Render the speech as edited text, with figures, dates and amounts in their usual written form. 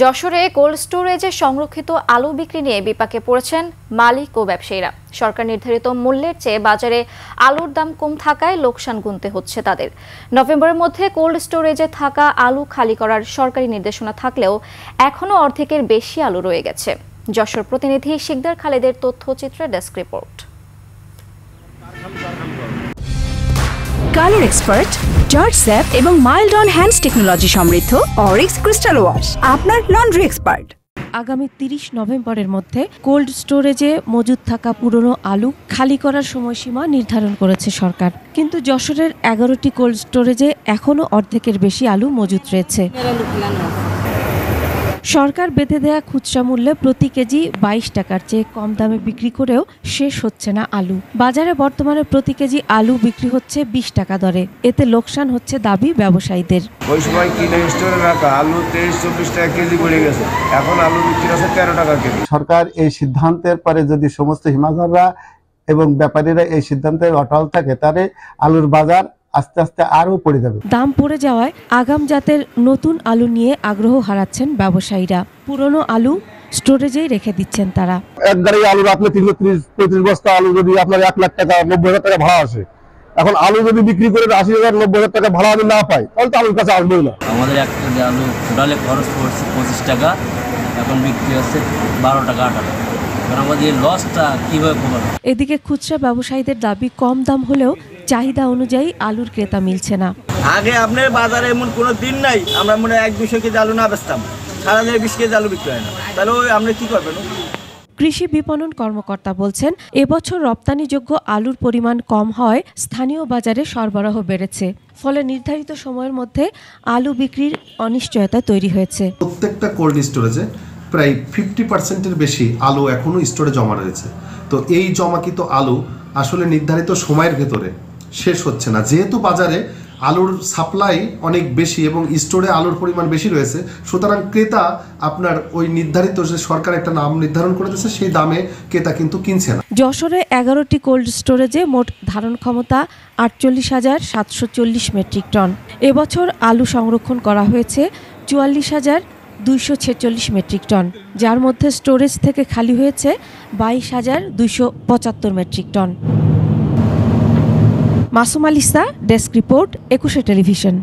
যশোরে কোল্ড স্টোরেজে সংরক্ষিত আলু বিক্রি নিয়ে বিপাকে পড়েছেন মালিক ও ব্যবসায়ীরা। সরকার নির্ধারিত মূল্যের চেয়ে বাজারে আলুর দাম কম থাকায় লোকসান গুনতে হচ্ছে তাদের। নভেম্বরের মধ্যে কোল্ড স্টোরেজে থাকা আলু খালি করার সরকারি নির্দেশনা থাকলেও এখনও অর্ধেকের বেশি আলু রয়ে গেছে। যশোর প্রতিনিধি শিকদার খালেদের তথ্যচিত্রে ডেস্ক রিপোর্ট। কালার এক্সপার্ট, জর্জ স্যাপ এবং মাইল্ড অন হ্যান্ডস টেকনোলজি সমৃদ্ধ অরিক্স ক্রিস্টাল ওয়াশ আপনার লন্ড্রি এক্সপার্ট। আগামী 30 নভেম্বরের মধ্যে কোল্ড স্টোরেজে মজুদ থাকা পুরনো আলু খালি করার সময়সীমা নির্ধারণ করেছে সরকার। কিন্তু যশোরের 11টি কোল্ড স্টোরেজে এখনও অর্ধেকের বেশি আলু মজুদ রয়েছে। সরকার বেঁধে দেয়া খুচরা মূল্যে প্রতি কেজি 22 টাকার চেয়ে কম দামে বিক্রি করেও শেষ হচ্ছে না আলু। বাজারে বর্তমানে প্রতি কেজি আলু বিক্রি হচ্ছে 20 টাকা দরে। এতে লোকসান হচ্ছে দাবি ব্যবসায়ীদের। ওই সময় কিনে স্টোরে রাখা আলু 23-24 টাকা কেজি পড়ে গেছে, এখন আলু বিক্রি হচ্ছে 13 টাকা কেজি। সরকার এই সিদ্ধান্তের পরে যদি সমস্ত হিমাগাররা এবং ব্যাপারীরা এই সিদ্ধান্তে অটল থাকে, তাহলে আলুর বাজার আস্তে আস্তে আরো পড়ে যাবে। দাম পড়ে যাওয়ায় আগাম জাতের নতুন আলু নিয়ে আগ্রহ হারাচ্ছেন ব্যবসায়ীরা। পুরনো আলু স্টোরেজেই রেখে দিচ্ছেন তারা। এক গাড়ি আলুর আপনি 30-35 বস্তা আলু যদি আপনার 1 লাখ টাকা 90,000 টাকা ভাড়া আসে, এখন আলু যদি বিক্রি করে 80,000-90,000 টাকা ভাড়া আমি না পাই, তাহলে তো আলুর কাছে আসবেই না। আমাদের এক কেজি আলু টোটালে খরচ পড়ছে 25 টাকা, এখন বিক্রি হচ্ছে 12 টাকা 8 টাকা। আমাদের লসটা কিভাবে কমাবো? এদিকে খুচরা ব্যবসায়ীদের দাবি কম দাম হলেও চাহিদা অনুযায়ী আলুর ক্রেতা মিলছে না। আগে আপনার বাজারে এমন কোনো দিন নাই আমরা মনে 1-200 কেজি আলু না বেচতাম, সারাদিনে 20 কেজি আলু বিক্রি হয় না, তাহলে আমরা কি করবেন? কৃষি বিপণন কর্মকর্তা বলছেন, এবছর রপ্তানিযোগ্য আলুর পরিমাণ কম হয় স্থানীয় বাজারে সরবরাহ বেড়েছে, ফলে নির্ধারিত সময়ের মধ্যে আলু বিক্রির অনিশ্চয়তা তৈরি হয়েছে। প্রত্যেকটা কোল্ড স্টোরেজে প্রায় 50%-এর বেশি আলু এখনো স্টোরে জমা রয়েছে। তো এই জমাকৃত আলু আসলে নির্ধারিত সময়ের ভেতরে শেষ হচ্ছে না। যেহেতু বাজারে আলুর সাপ্লাই অনেক বেশি এবং স্টোরে আলুর পরিমাণ বেশি রয়েছে, সুতরাং ক্রেতা আপনার ওই নির্ধারিত যে সরকার একটা দাম নির্ধারণ করে দিয়েছে সেই দামে ক্রেতা কিন্তু কিনছে না। যশোরে 11টি কোল্ড স্টোরেজে মোট ধারণ ক্ষমতা 48,740 মেট্রিক টন। এবছর আলু সংরক্ষণ করা হয়েছে 44,246 মেট্রিক টন, যার মধ্যে স্টোরেজ থেকে খালি হয়েছে 22,275 metric ton. Masum আলিসা, desk report, 21 television.